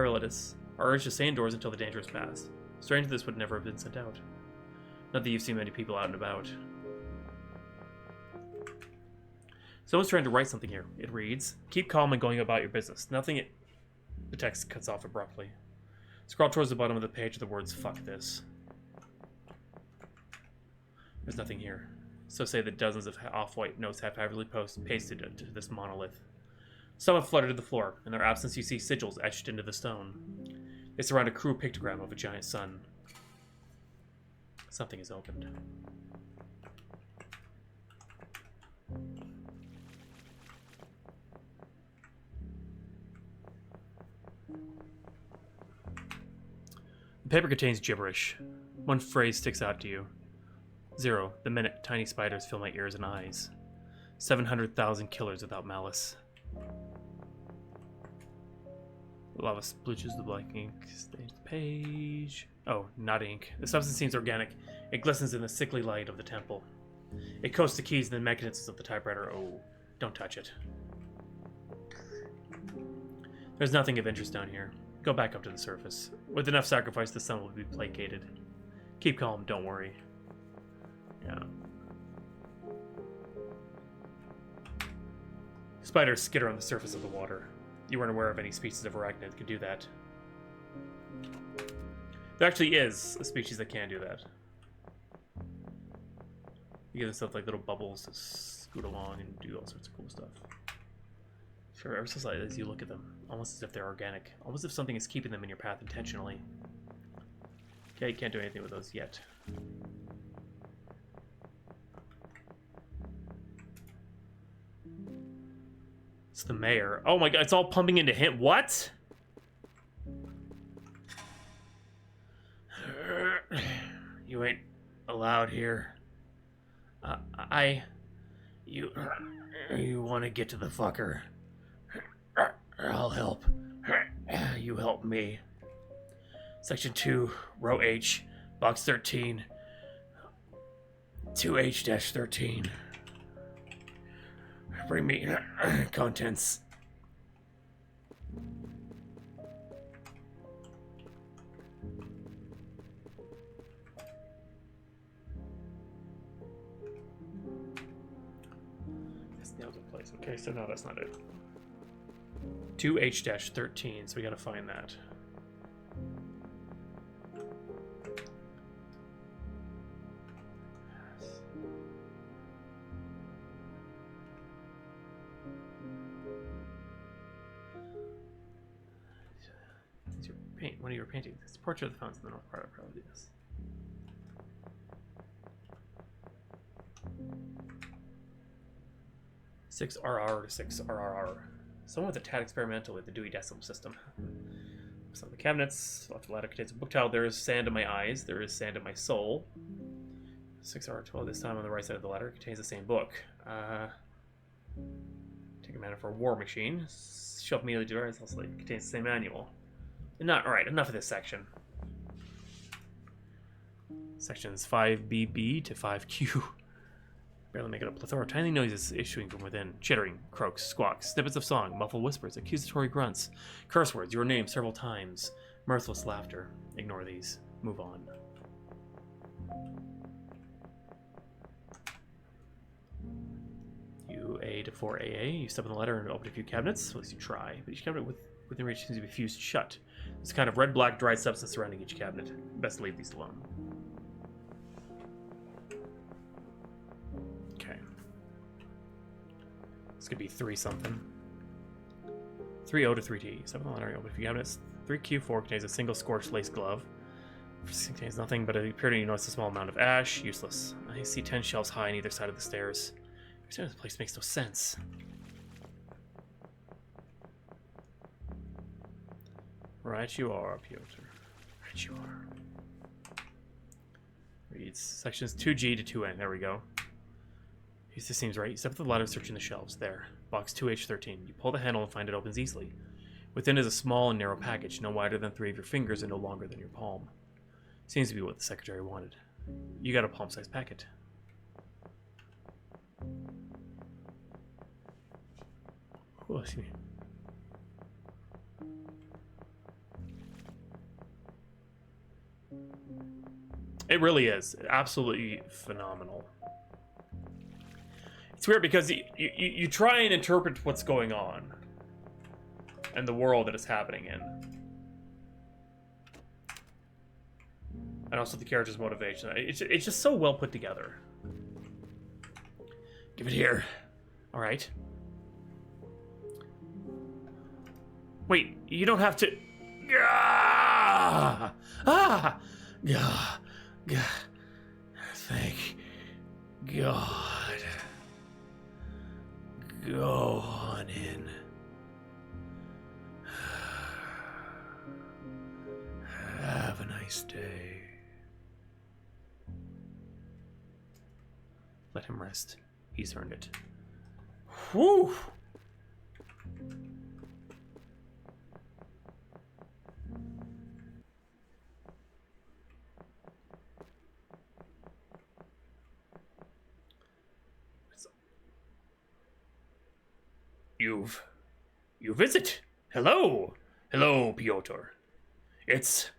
urged to stay indoors until the danger is past. Strange this would never have been sent out. Not that you've seen many people out and about. Someone's trying to write something here. It reads, keep calm and going about your business. Nothing. The text cuts off abruptly. Scroll towards the bottom of the page with the words, fuck this. There's nothing here. So say that dozens of off-white notes haphazardly pasted to this monolith. Some have fluttered to the floor. In their absence, you see sigils etched into the stone. They surround a cruel pictogram of a giant sun. Something is opened. The paper contains gibberish. One phrase sticks out to you. 0. The minute tiny spiders fill my ears and eyes. 700,000 killers without malice. Lava splooches the black ink. Stains the page. Oh, not ink. The substance seems organic. It glistens in the sickly light of the temple. It coats the keys and the mechanisms of the typewriter. Oh, don't touch it. There's nothing of interest down here. Go back up to the surface. With enough sacrifice, the sun will be placated. Keep calm, don't worry. Yeah. Spiders skitter on the surface of the water. You weren't aware of any species of arachnid that could do that. There actually is a species that can do that. You give them stuff like little bubbles to scoot along and do all sorts of cool stuff. Sure, ever so slightly as you look at them, almost as if they're organic, almost as if something is keeping them in your path intentionally. Okay, you can't do anything with those yet. It's the mayor. Oh my god, it's all pumping into him. What? You ain't allowed here. You want to get to the fucker. I'll help. You help me. Section 2, row H, box 13, 2H-13. Bring me contents. This nails in place. Okay, so no, that's not it. 2H-13, so we gotta find that. One of your paintings. It's a portrait of the fountain in the north part of probably this. Six RR to 6 RRR. Someone with a tad experimental with the Dewey Decimal System. Some of the cabinets. Left ladder contains a book tile. There is sand in my eyes. There is sand in my soul. 6R12 this time on the right side of the ladder contains the same book. Take a mana for a war machine. Shelf immediately to the right also contains the same manual. Not alright, enough of this section. Sections 5BB to 5Q. Barely make it a plethora of tiny noises issuing from within. Chittering, croaks, squawks, snippets of song, muffled whispers, accusatory grunts, curse words, your name several times, mirthless laughter. Ignore these. Move on. UA to 4AA. You step on the ladder and open a few cabinets. At least you try. But each cabinet within reach seems to be fused shut. There's a kind of red-black dry substance surrounding each cabinet. Best leave these alone. Okay. This could be 3-something. 3O to 3T. 7 on the ladder, open a few cabinets. 3Q4 contains a single scorched lace glove. This contains nothing but a purity. You notice a small amount of ash. Useless. I see 10 shelves high on either side of the stairs. This place makes no sense. Right you are, Pyotr. Right you are. Reads sections 2G to 2N. There we go. This seems right. You step up the ladder, searching the shelves. There. Box 2H13. You pull the handle and find it opens easily. Within is a small and narrow package, no wider than 3 of your fingers and no longer than your palm. Seems to be what the secretary wanted. You got a palm-sized packet. Oh, excuse me. It really is. Absolutely phenomenal. It's weird because you try and interpret what's going on and the world that it's happening in. And also the character's motivation. It's just so well put together. Give it here. Alright. Wait, you don't have to... Ah! Ah! Ah! Thank God. Go on in. Have a nice day. Let him rest. He's earned it. Whew! You visit. Hello. Hello, Pyotr. It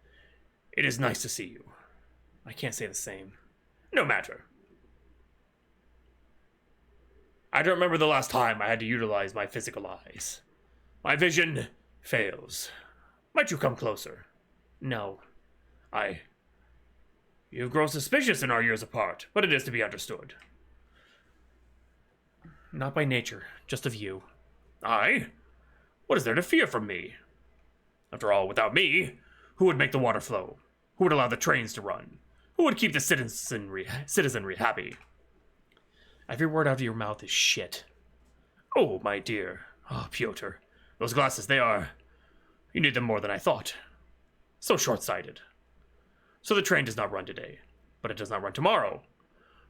is nice to see you. I can't say the same. No matter. I don't remember the last time I had to utilize my physical eyes. My vision fails. Might you come closer? No. You've grown suspicious in our years apart, but it is to be understood. Not by nature, just of you. I? What is there to fear from me? After all, without me, who would make the water flow? Who would allow the trains to run? Who would keep the citizenry happy? Every word out of your mouth is shit. Oh, my dear. Oh, Pyotr. Those glasses, they are... You need them more than I thought. So short-sighted. So the train does not run today, but it does not run tomorrow.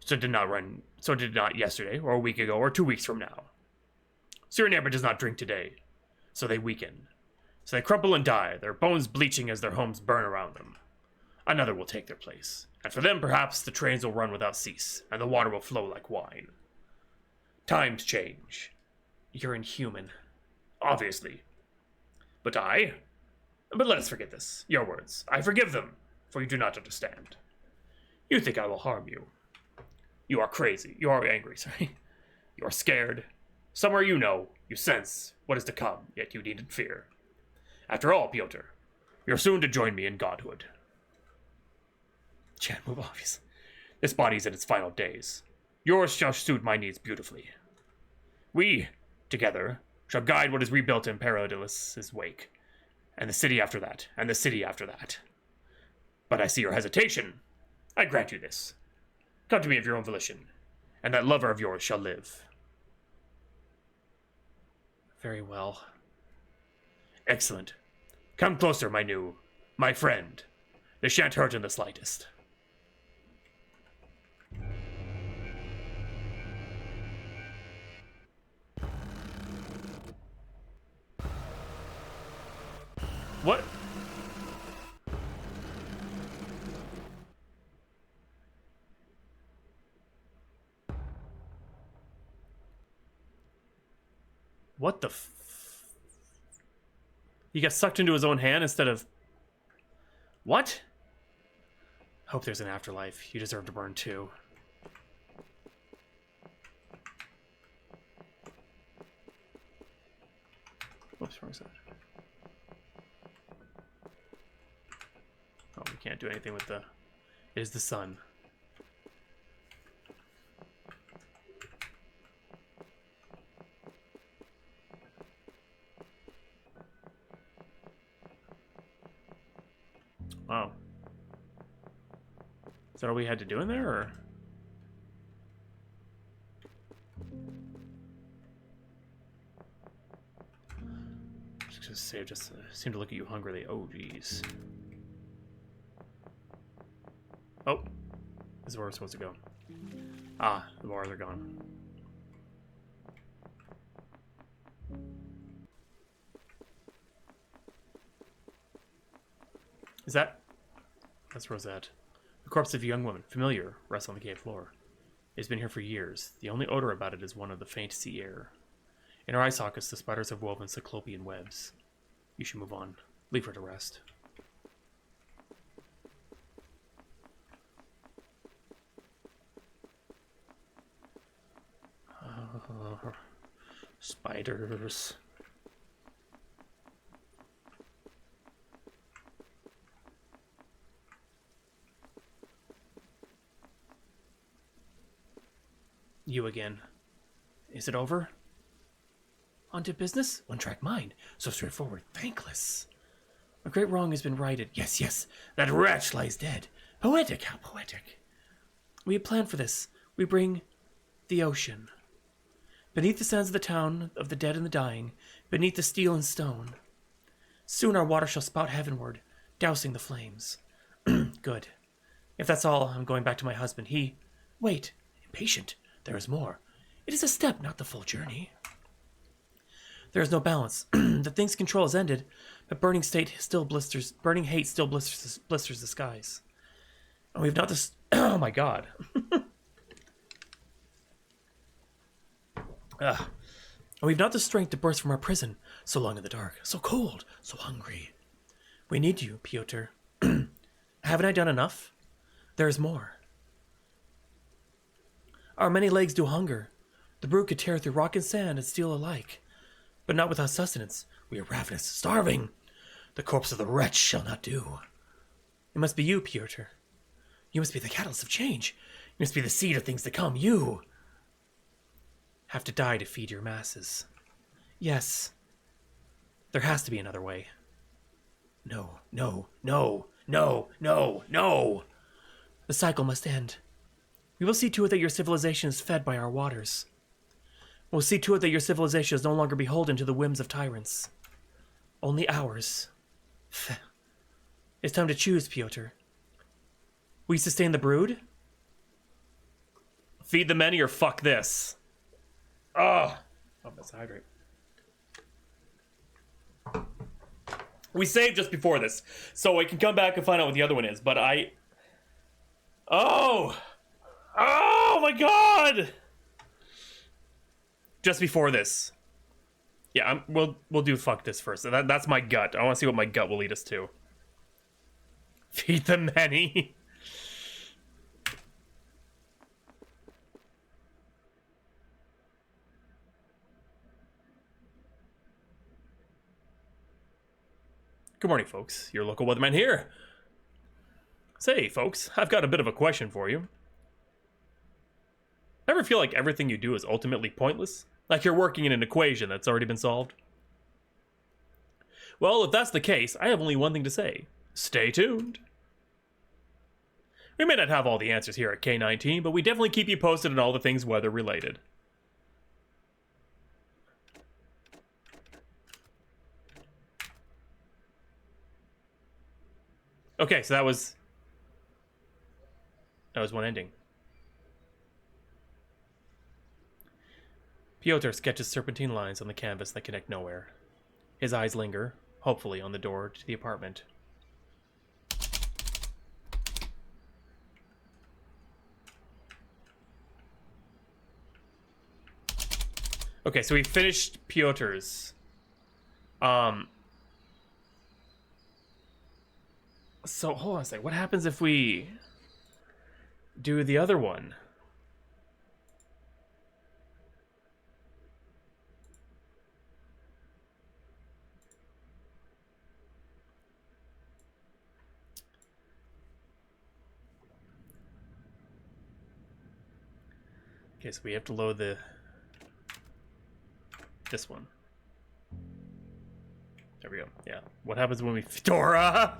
So it did not yesterday, or a week ago, or 2 weeks from now. So your neighbor does not drink today, so they weaken. So they crumple and die, their bones bleaching as their homes burn around them. Another will take their place, and for them, perhaps, the trains will run without cease, and the water will flow like wine. Times change. You're inhuman. Obviously. But let us forget this. Your words. I forgive them, for you do not understand. You think I will harm you. You are crazy. You are angry, sorry. You are scared. Somewhere you sense what is to come, yet you needn't fear. After all, Pyotr, you're soon to join me in godhood. Can't move obviously. This body's in its final days. Yours shall suit my needs beautifully. We, together, shall guide what is rebuilt in Paradillis' wake, and the city after that, and the city after that. But I see your hesitation. I grant you this. Come to me of your own volition, and that lover of yours shall live. Very well. Excellent. Come closer, my friend. They shan't hurt in the slightest. What? What the He got sucked into his own hand instead of... What? Hope there's an afterlife. You deserve to burn too. Whoops, wrong side. Oh, we can't do anything with the... It is the sun. Wow. Is that all we had to do in there, or...? Just save, just seem to look at you hungrily. Oh, jeez. Oh. This is where we're supposed to go. Ah, the bars are gone. Is that... That's Rosette. The corpse of a young woman, familiar, rests on the cave floor. It has been here for years. The only odor about it is one of the faint sea air. In her eye sockets, the spiders have woven cyclopean webs. You should move on. Leave her to rest. Spiders. You again. Is it over? On to business? One-track mind. So straightforward. Thankless. A great wrong has been righted. Yes, yes. That wretch lies dead. Poetic. How poetic. We had planned for this. We bring the ocean. Beneath the sands of the town, of the dead and the dying, beneath the steel and stone. Soon our water shall spout heavenward, dousing the flames. Good. If that's all, I'm going back to my husband. He... Wait. Impatient. There is more. It is a step, not the full journey. There is no balance. The thing's control has ended, but burning hate still blisters the skies. And we've not this. Oh my god. And we've not the strength to burst from our prison, so long in the dark, so cold, so hungry. We need you, Pyotr. Haven't I done enough? There is more. Our many legs do hunger. The brute could tear through rock and sand and steel alike. But not without sustenance. We are ravenous, starving. The corpse of the wretch shall not do. It must be you, Pyotr. You must be the catalyst of change. You must be the seed of things to come. You. have to die to feed your masses. Yes. There has to be another way. No, no, no, no, no, no! The cycle must end. We will see to it that your civilization is fed by our waters. We'll see to it that your civilization is no longer beholden to the whims of tyrants. Only ours. It's time to choose, Pyotr. We sustain the brood? Feed the many or fuck this. Oh, let's hydrate. We saved just before this, so I can come back and find out what the other one is, but I... Oh! Oh my god! Just before this. Yeah, we'll do fuck this first. That's my gut. I want to see what my gut will lead us to. Feed the many. Good morning, folks. Your local weatherman here. Say, folks, I've got a bit of a question for you. Ever feel like everything you do is ultimately pointless? Like you're working in an equation that's already been solved? Well, if that's the case, I have only one thing to say. Stay tuned. We may not have all the answers here at K19, but we definitely keep you posted on all the things weather-related. Okay, so that was one ending. Pyotr sketches serpentine lines on the canvas that connect nowhere. His eyes linger, hopefully, on the door to the apartment. Okay, so we finished Pyotr's. So, hold on a second. What happens if we do the other one? Okay, so we have to load this one. There we go. Yeah. What happens when we... Dora!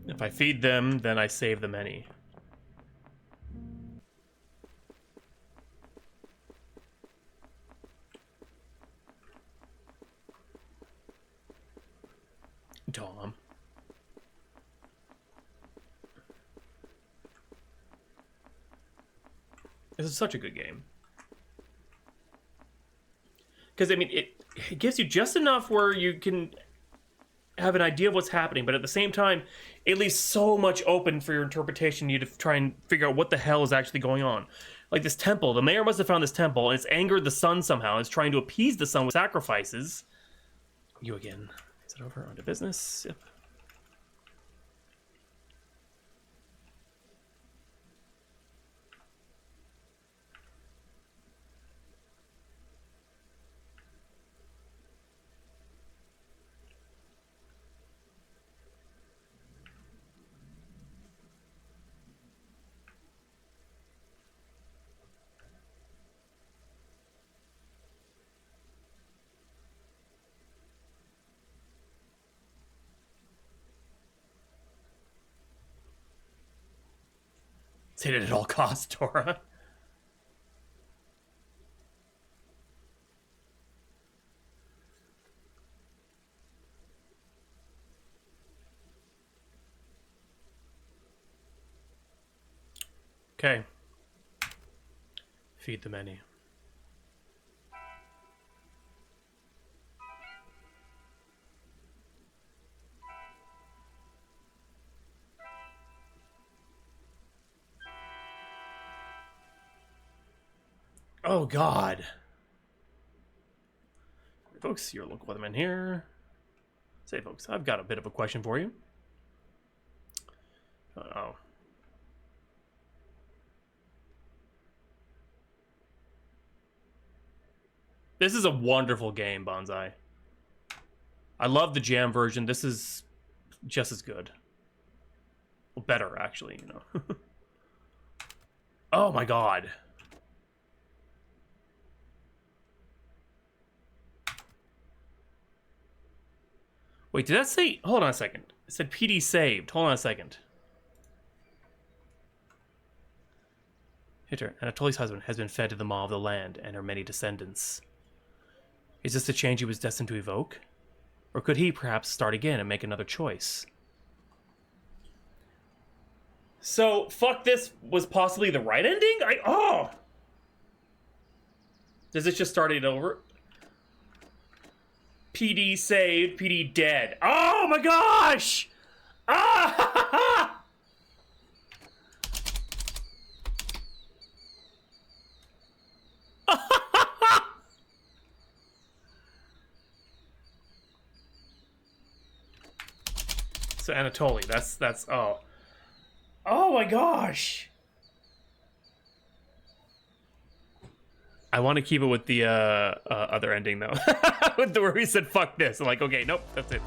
If I feed them, then I save the many. Tom. This is such a good game. Because, I mean, it gives you just enough where you can have an idea of what's happening, but at the same time, it leaves so much open for your interpretation. You to try and figure out what the hell is actually going on. Like this temple, the mayor must have found this temple, and it's angered the sun somehow. It's trying to appease the sun with sacrifices. You again. Is it over? On to business? Yep. Hit it at all costs, Dora. Okay. Feed the many. Oh, God. Folks, your local weatherman here. Say, folks, I've got a bit of a question for you. Uh-oh. This is a wonderful game, Bonsai. I love the jam version. This is just as good. Well, better, actually, you know. Oh, my God. Wait, did that say... Hold on a second. It said PD saved. Hold on a second. Pyotr, Anatoly's husband, has been fed to the maw of the land and her many descendants. Is this the change he was destined to evoke? Or could he perhaps start again and make another choice? So, fuck this was possibly the right ending? Oh! Does this just start it over? PD saved, PD dead. Oh my gosh! Ah! So Anatoly, that's oh. Oh my gosh. I want to keep it with the other ending though. With the where he said fuck this. I'm like, okay, nope, that's it.